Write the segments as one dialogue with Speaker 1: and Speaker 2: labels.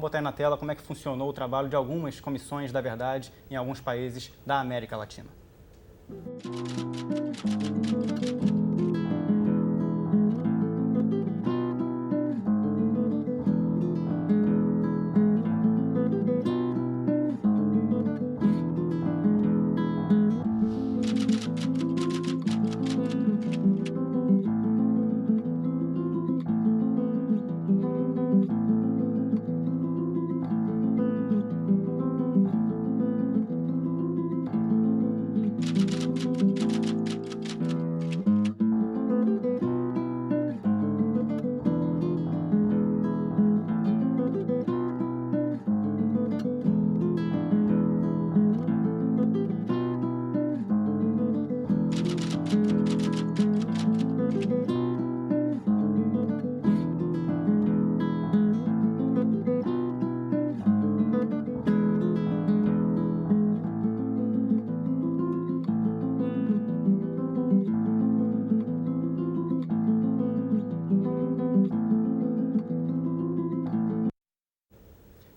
Speaker 1: botar aí na tela como é que funcionou o trabalho de algumas comissões da verdade em alguns países da América Latina.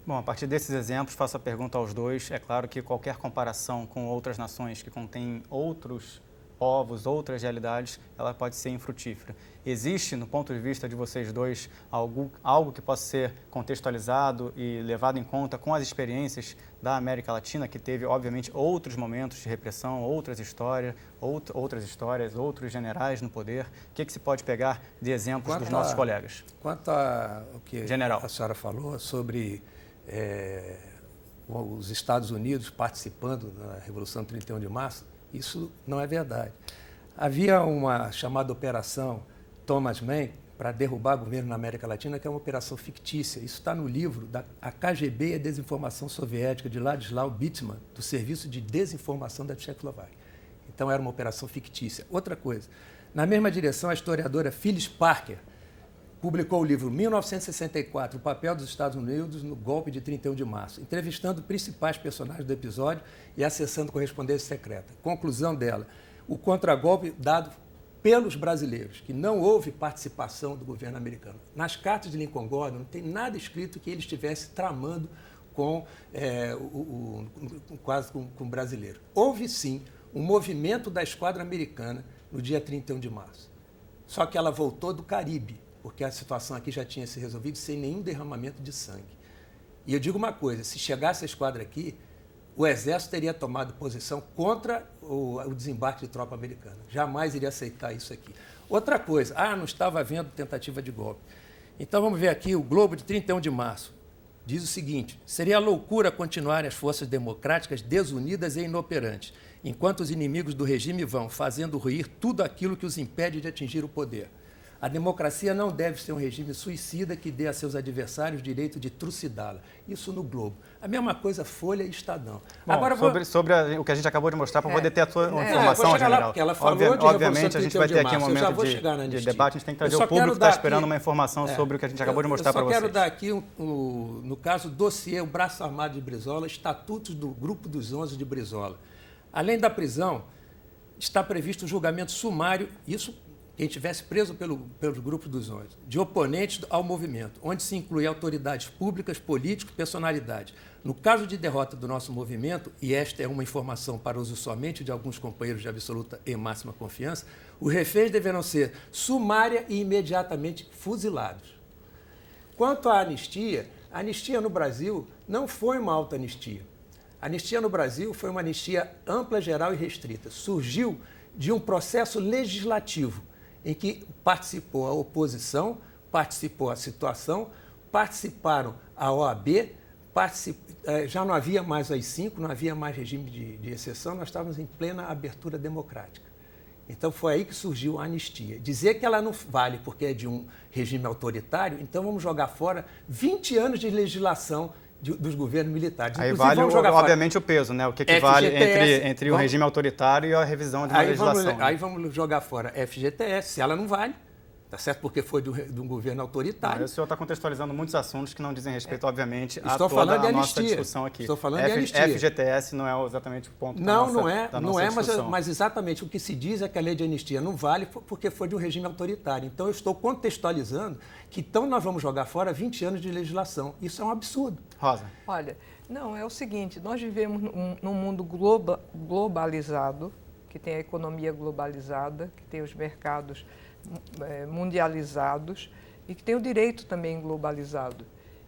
Speaker 1: Bom, a partir desses exemplos, faço a pergunta aos dois. É claro que qualquer comparação com outras nações que contêm outros povos, outras realidades, ela pode ser infrutífera. Existe, no ponto de vista de vocês dois, algo que possa ser contextualizado e levado em conta com as experiências da América Latina, que teve, obviamente, outros momentos de repressão, outras histórias, outros generais no poder? O que se pode pegar de exemplos dos nossos colegas?
Speaker 2: Quanto ao que
Speaker 1: General,
Speaker 2: a senhora falou sobre os Estados Unidos participando da Revolução 31 de Março, isso não é verdade. Havia uma chamada Operação Thomas Mann para derrubar o governo na América Latina, que é uma operação fictícia. Isso está no livro da KGB e a Desinformação Soviética, de Ladislau Bittman, do Serviço de Desinformação da Tchecoslováquia. Então, era uma operação fictícia. Outra coisa, na mesma direção, a historiadora Phyllis Parker publicou o livro 1964, O Papel dos Estados Unidos no Golpe de 31 de Março, entrevistando principais personagens do episódio e acessando correspondência secreta. Conclusão dela, o contragolpe dado pelos brasileiros, que não houve participação do governo americano. Nas cartas de Lincoln Gordon não tem nada escrito que ele estivesse tramando quase com o brasileiro. Houve sim um movimento da esquadra americana no dia 31 de março. Só que ela voltou do Caribe, porque a situação aqui já tinha se resolvido sem nenhum derramamento de sangue. E eu digo uma coisa, se chegasse a esquadra aqui, o Exército teria tomado posição contra o desembarque de tropa americana. Jamais iria aceitar isso aqui. Outra coisa, não estava havendo tentativa de golpe. Então vamos ver aqui o Globo de 31 de março. Diz o seguinte: seria loucura continuarem as forças democráticas desunidas e inoperantes, enquanto os inimigos do regime vão fazendo ruir tudo aquilo que os impede de atingir o poder. A democracia não deve ser um regime suicida que dê a seus adversários o direito de trucidá-la. Isso no Globo. A mesma coisa Folha e Estadão.
Speaker 1: Bom, agora sobre o que a gente acabou de mostrar, para poder ter a sua informação, general.
Speaker 2: Ela falou
Speaker 1: obviamente, a gente vai ter aqui um momento de debate, a gente tem que trazer o público que está esperando uma informação sobre o que a gente acabou de mostrar para vocês.
Speaker 2: Eu só quero dar aqui, no caso, dossiê, o Braço Armado de Brizola, estatutos do Grupo dos 11 de Brizola. Além da prisão, está previsto um julgamento sumário, isso quem estivesse preso pelos grupos dos 11, de oponentes ao movimento, onde se inclui autoridades públicas, políticos, personalidades. No caso de derrota do nosso movimento, e esta é uma informação para uso somente de alguns companheiros de absoluta e máxima confiança, os reféns deverão ser sumária e imediatamente fuzilados. Quanto à anistia, a anistia no Brasil não foi uma autoanistia. A anistia no Brasil foi uma anistia ampla, geral e restrita. Surgiu de um processo legislativo, em que participou a oposição, participou a situação, participaram a OAB, já não havia mais AI-5, não havia mais regime de exceção, nós estávamos em plena abertura democrática. Então foi aí que surgiu a anistia. Dizer que ela não vale porque é de um regime autoritário, então vamos jogar fora 20 anos de legislação dos governos militares.
Speaker 1: Aí vale, obviamente, o peso, né? O que vale entre o regime autoritário e a revisão de uma legislação.
Speaker 2: Aí vamos jogar fora FGTS, se ela não vale, tá certo? Porque foi de um governo autoritário.
Speaker 1: Mas o senhor está contextualizando muitos assuntos que não dizem respeito, obviamente, a
Speaker 2: Estou
Speaker 1: toda
Speaker 2: falando de
Speaker 1: a nossa
Speaker 2: anistia.
Speaker 1: discussão aqui.
Speaker 2: Estou falando de anistia.
Speaker 1: FGTS não é exatamente o ponto
Speaker 2: Não,
Speaker 1: da nossa discussão.
Speaker 2: mas exatamente o que se diz é que a lei de anistia não vale porque foi de um regime autoritário. Então, eu estou contextualizando que então nós vamos jogar fora 20 anos de legislação. Isso é um absurdo.
Speaker 1: Rosa.
Speaker 3: Olha, não, é o seguinte, nós vivemos num mundo globalizado, que tem a economia globalizada, que tem os mercados mundializados e que tem o direito também globalizado.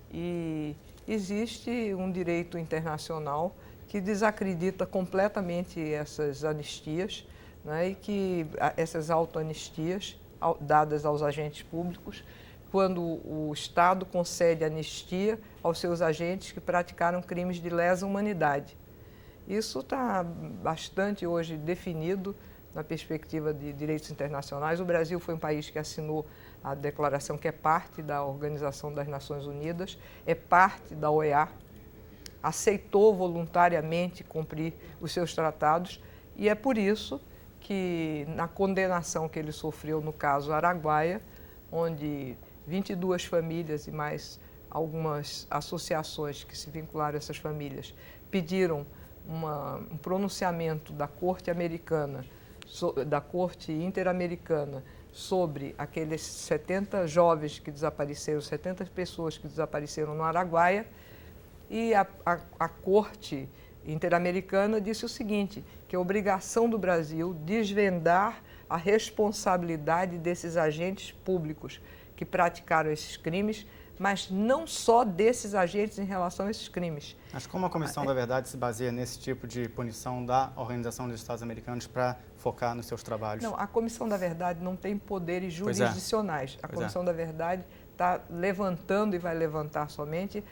Speaker 3: E existe um direito internacional que desacredita completamente essas anistias, né, e que essas autoanistias dadas aos agentes públicos, quando o Estado concede anistia aos seus agentes que praticaram crimes de lesa humanidade. Isso está bastante hoje definido na perspectiva de direitos internacionais. O Brasil foi um país que assinou a declaração, que é parte da Organização das Nações Unidas, é parte da OEA, aceitou voluntariamente cumprir os seus tratados e é por isso que na condenação que ele sofreu no caso Araguaia, onde 22 famílias e mais algumas associações que se vincularam a essas famílias pediram um pronunciamento da Corte Americana, da Corte Interamericana, sobre aqueles 70 jovens que desapareceram, 70 pessoas que desapareceram no Araguaia, e a Corte Interamericana disse o seguinte, que é obrigação do Brasil desvendar a responsabilidade desses agentes públicos que praticaram esses crimes, mas não só desses agentes em relação a esses crimes.
Speaker 1: Mas como a Comissão da Verdade se baseia nesse tipo de punição da Organização dos Estados Americanos para focar nos seus trabalhos?
Speaker 3: Não, a Comissão da Verdade não tem poderes jurisdicionais. A Comissão da Verdade está levantando e vai levantar somente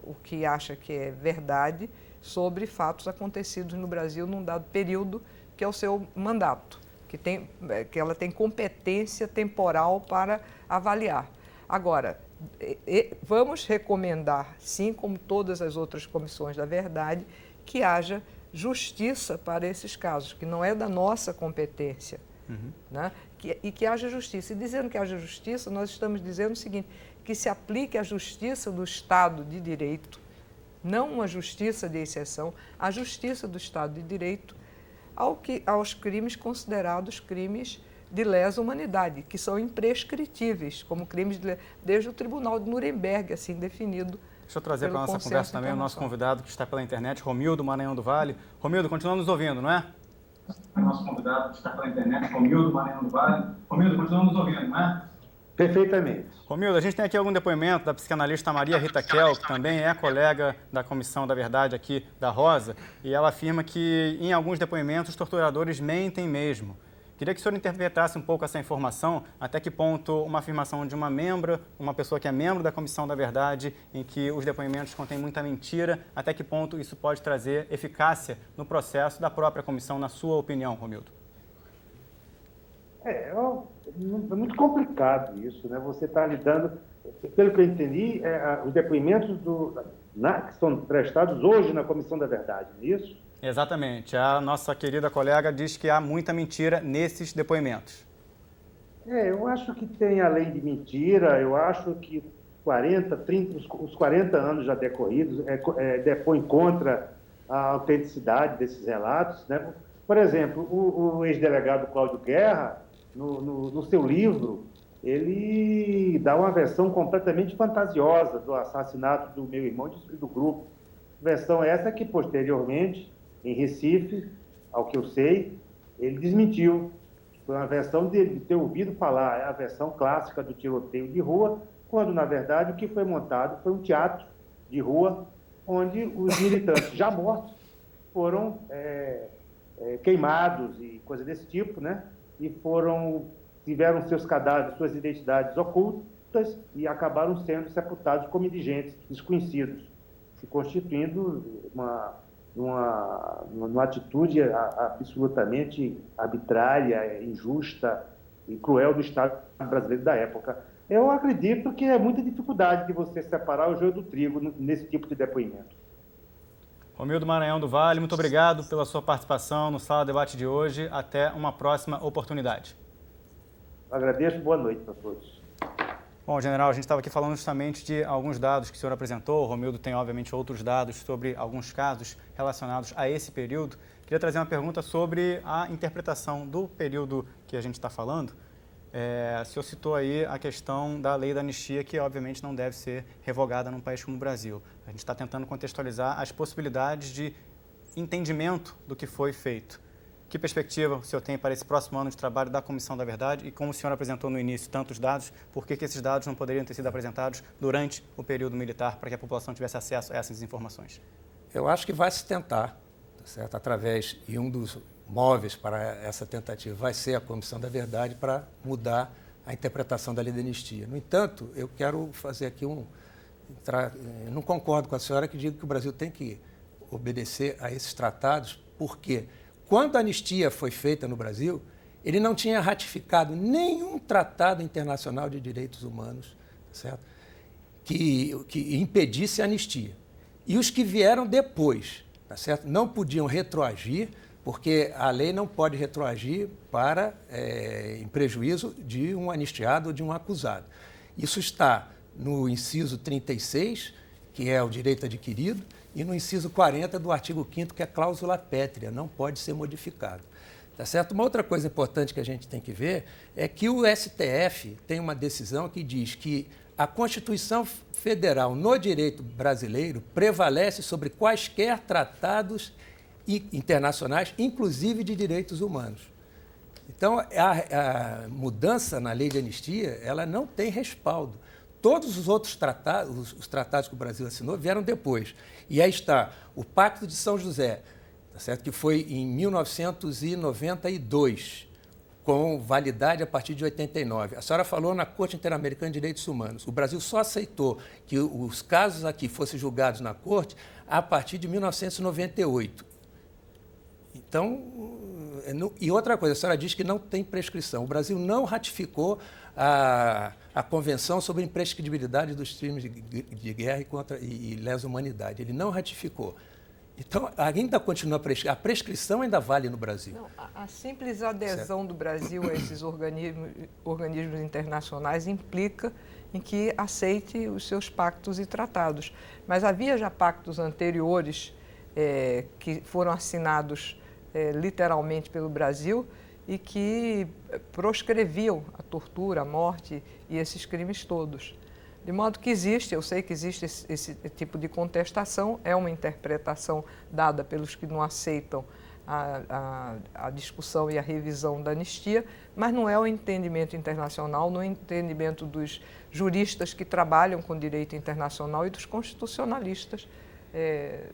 Speaker 3: o que acha que é verdade sobre fatos acontecidos no Brasil num dado período, que é o seu mandato, que ela tem competência temporal para avaliar. Agora, vamos recomendar, sim, como todas as outras comissões da verdade, que haja justiça para esses casos, que não é da nossa competência, né? E que haja justiça. E dizendo que haja justiça, nós estamos dizendo o seguinte, que se aplique a justiça do Estado de Direito, não uma justiça de exceção, a justiça do Estado de Direito aos crimes considerados crimes de lesa humanidade, que são imprescritíveis, como crimes desde o Tribunal de Nuremberg, assim definido.
Speaker 1: Deixa eu trazer para a nossa conversa também o nosso convidado que está pela internet, Romildo Maranhão do Vale. Romildo, continua nos ouvindo, não é?
Speaker 4: O nosso convidado que está pela internet, Romildo Maranhão do Vale. Romildo, continua nos ouvindo, não é?
Speaker 5: Perfeitamente.
Speaker 1: Romildo, a gente tem aqui algum depoimento da psicanalista Maria Rita Kel, que também é colega da Comissão da Verdade aqui da Rosa, e ela afirma que em alguns depoimentos os torturadores mentem mesmo. Queria que o senhor interpretasse um pouco essa informação, até que ponto uma afirmação de uma pessoa que é membro da Comissão da Verdade, em que os depoimentos contêm muita mentira, até que ponto isso pode trazer eficácia no processo da própria comissão, na sua opinião, Romildo?
Speaker 5: É muito complicado isso, né? Você está lidando, pelo que eu entendi, os depoimentos que são prestados hoje na Comissão da Verdade, não é isso?
Speaker 1: Exatamente. A nossa querida colega diz que há muita mentira nesses depoimentos.
Speaker 5: Eu acho que tem além de mentira, eu acho que os 40 anos já decorridos depõem contra a autenticidade desses relatos, né? Por exemplo, o ex-delegado Cláudio Guerra, no seu livro, ele dá uma versão completamente fantasiosa do assassinato do meu irmão e do grupo. Versão essa que, posteriormente, em Recife, ao que eu sei, ele desmentiu. Foi uma versão de ter ouvido falar, é a versão clássica do tiroteio de rua, quando, na verdade, o que foi montado foi um teatro de rua, onde os militantes já mortos foram queimados e coisa desse tipo, né? E tiveram seus cadáveres, suas identidades ocultas e acabaram sendo sepultados como indigentes, desconhecidos, se constituindo uma atitude absolutamente arbitrária, injusta e cruel do Estado brasileiro da época. Eu acredito que é muita dificuldade de você separar o joio do trigo nesse tipo de depoimento.
Speaker 1: Romildo Maranhão do Vale, muito obrigado pela sua participação no Sala Debate de hoje. Até uma próxima oportunidade.
Speaker 5: Agradeço, boa noite para todos.
Speaker 1: Bom, general, a gente estava aqui falando justamente de alguns dados que o senhor apresentou. O Romildo tem, obviamente, outros dados sobre alguns casos relacionados a esse período. Queria trazer uma pergunta sobre a interpretação do período que a gente está falando. O senhor citou aí a questão da lei da anistia, que obviamente não deve ser revogada num país como o Brasil. A gente está tentando contextualizar as possibilidades de entendimento do que foi feito. Que perspectiva o senhor tem para esse próximo ano de trabalho da Comissão da Verdade? E como o senhor apresentou no início tantos dados, por que esses dados não poderiam ter sido apresentados durante o período militar para que a população tivesse acesso a essas informações?
Speaker 2: Eu acho que vai se tentar, tá certo? Através, e um dos móveis para essa tentativa vai ser a Comissão da Verdade para mudar a interpretação da lei da anistia. No entanto, eu quero fazer aqui eu não concordo com a senhora que diga que o Brasil tem que obedecer a esses tratados, porque quando a anistia foi feita no Brasil, ele não tinha ratificado nenhum tratado internacional de direitos humanos, certo? Que impedisse a anistia. E os que vieram depois, tá certo? Não podiam retroagir, porque a lei não pode retroagir em prejuízo de um anistiado ou de um acusado. Isso está no inciso 36, que é o direito adquirido, e no inciso 40 do artigo 5º, que é a cláusula pétrea, não pode ser modificado. Tá certo? Uma outra coisa importante que a gente tem que ver é que o STF tem uma decisão que diz que a Constituição Federal no direito brasileiro prevalece sobre quaisquer tratados internacionais, inclusive de direitos humanos. Então, a mudança na lei de anistia, ela não tem respaldo. Todos os outros tratados, os tratados que o Brasil assinou, vieram depois. E aí está o Pacto de São José, tá certo? Que foi em 1992, com validade a partir de 89. A senhora falou na Corte Interamericana de Direitos Humanos. O Brasil só aceitou que os casos aqui fossem julgados na Corte a partir de 1998. Então, e outra coisa, a senhora diz que não tem prescrição. O Brasil não ratificou a Convenção sobre a Imprescritibilidade dos Crimes de Guerra e Lesa Humanidade. Ele não ratificou. Então, ainda continua a prescrição ainda vale no Brasil.
Speaker 3: Não, a simples adesão do Brasil a esses organismos internacionais implica em que aceite os seus pactos e tratados. Mas havia já pactos anteriores que foram assinados literalmente pelo Brasil e que proscreviam a tortura, a morte e esses crimes todos. De modo que eu sei que existe esse tipo de contestação, é uma interpretação dada pelos que não aceitam a discussão e a revisão da anistia, mas não é o entendimento internacional, não é o entendimento dos juristas que trabalham com direito internacional e dos constitucionalistas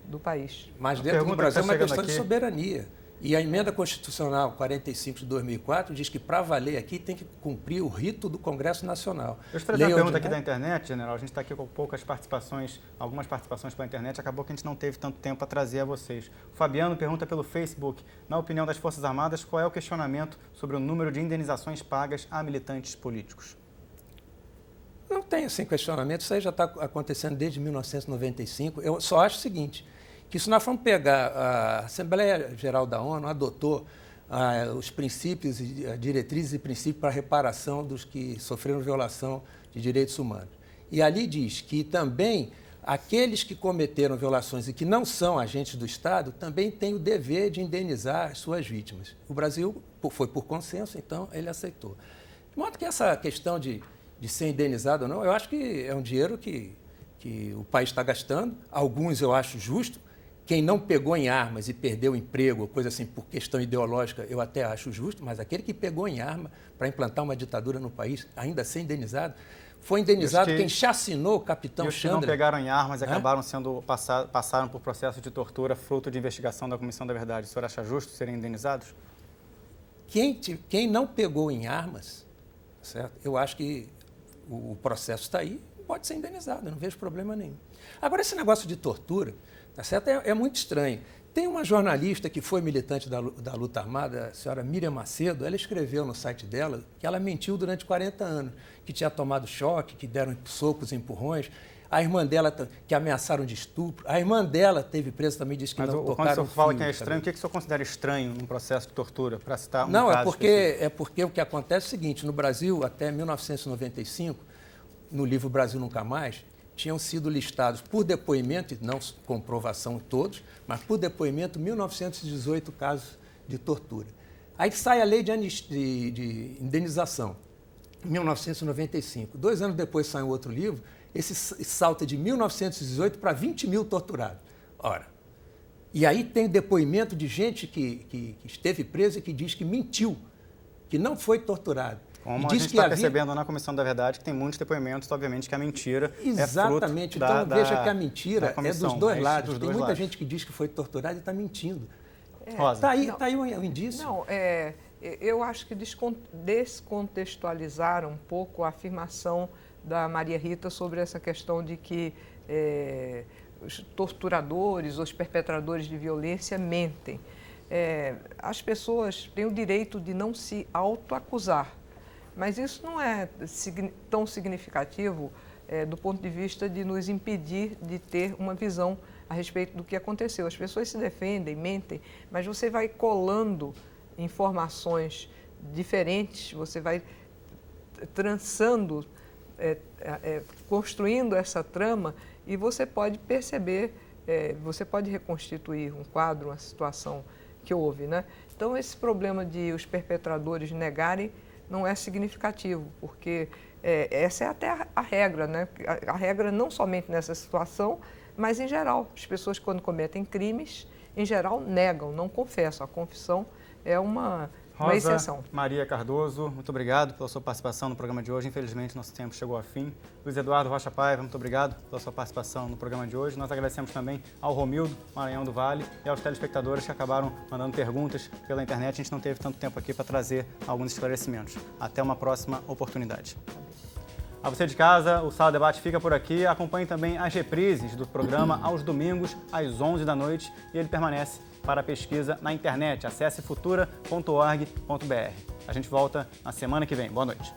Speaker 3: do país.
Speaker 2: Mas dentro do Brasil é uma questão de soberania. E a emenda constitucional 45 de 2004 diz que, para valer aqui, tem que cumprir o rito do Congresso Nacional.
Speaker 1: Deixa eu trazer uma pergunta aqui da internet, general. A gente está aqui com poucas participações, algumas participações pela internet. Acabou que a gente não teve tanto tempo para trazer a vocês. O Fabiano pergunta pelo Facebook. Na opinião das Forças Armadas, qual é o questionamento sobre o número de indenizações pagas a militantes políticos?
Speaker 2: Não tem, assim, questionamento. Isso aí já está acontecendo desde 1995. Eu só acho o seguinte, que se nós formos pegar, a Assembleia Geral da ONU adotou os princípios, diretrizes e princípios para a reparação dos que sofreram violação de direitos humanos. E ali diz que também aqueles que cometeram violações e que não são agentes do Estado também têm o dever de indenizar as suas vítimas. O Brasil foi por consenso, então ele aceitou. De modo que essa questão de ser indenizado ou não, eu acho que é um dinheiro que o país está gastando. Alguns eu acho justo. Quem não pegou em armas e perdeu o emprego, coisa assim, por questão ideológica, eu até acho justo, mas aquele que pegou em arma para implantar uma ditadura no país, ainda ser indenizado, foi indenizado quem chacinou o capitão Chandler.
Speaker 1: Os que não pegaram em armas e acabaram passaram por processo de tortura fruto de investigação da Comissão da Verdade. O senhor acha justo serem indenizados?
Speaker 2: Quem não pegou em armas, certo? Eu acho que o processo está aí, pode ser indenizado, eu não vejo problema nenhum. Agora, esse negócio de tortura, tá certo? É muito estranho. Tem uma jornalista que foi militante da luta armada, a senhora Miriam Macedo, ela escreveu no site dela que ela mentiu durante 40 anos, que tinha tomado choque, que deram socos e empurrões. A irmã dela, que ameaçaram de estupro. A irmã dela teve presa também, disse que
Speaker 1: Mas
Speaker 2: não
Speaker 1: quando o
Speaker 2: tocaram
Speaker 1: senhor fala
Speaker 2: fio,
Speaker 1: que é estranho, o que o senhor considera estranho num processo de tortura? Para citar um
Speaker 2: Não,
Speaker 1: caso
Speaker 2: é porque o que acontece é o seguinte, no Brasil, até 1995, no livro Brasil Nunca Mais, tinham sido listados por depoimento, não com comprovação todos, mas por depoimento 1.918 casos de tortura. Aí sai a lei de indenização, em 1995. 2 anos depois sai um outro livro, esse salta de 1918 para 20 mil torturados. Ora, e aí tem depoimento de gente que esteve presa e que diz que mentiu, que não foi torturado.
Speaker 1: Como a gente está percebendo na Comissão da Verdade, que tem muitos depoimentos, obviamente, que a mentira
Speaker 2: Exatamente. Então, veja que a mentira é dos dois lados. Tem muita
Speaker 1: lados.
Speaker 2: gente que diz que foi torturada e está mentindo.
Speaker 1: Rosa.
Speaker 2: Está aí um indício.
Speaker 3: Não, eu acho que descontextualizaram um pouco a afirmação da Maria Rita sobre essa questão de que os torturadores, os perpetradores de violência mentem. As pessoas têm o direito de não se autoacusar, mas isso não é tão significativo do ponto de vista de nos impedir de ter uma visão a respeito do que aconteceu. As pessoas se defendem, mentem, mas você vai colando informações diferentes, você vai trançando, construindo essa trama e você pode perceber, você pode reconstituir um quadro, uma situação que houve, né? Então, esse problema de os perpetradores negarem não é significativo, porque essa é até a regra, né? A regra não somente nessa situação, mas em geral. As pessoas, quando cometem crimes, em geral, negam, não confessam. A confissão é uma exceção.
Speaker 1: Rosa Maria Cardoso, muito obrigado pela sua participação no programa de hoje. Infelizmente, nosso tempo chegou ao fim. Luiz Eduardo Rocha Paiva, muito obrigado pela sua participação no programa de hoje. Nós agradecemos também ao Romildo Maranhão do Vale e aos telespectadores que acabaram mandando perguntas pela internet. A gente não teve tanto tempo aqui para trazer alguns esclarecimentos. Até uma próxima oportunidade. A você de casa, o Sala Debate fica por aqui. Acompanhe também as reprises do programa aos domingos, às 11 da noite, e ele permanece para a pesquisa na internet. Acesse futura.org.br. A gente volta na semana que vem. Boa noite.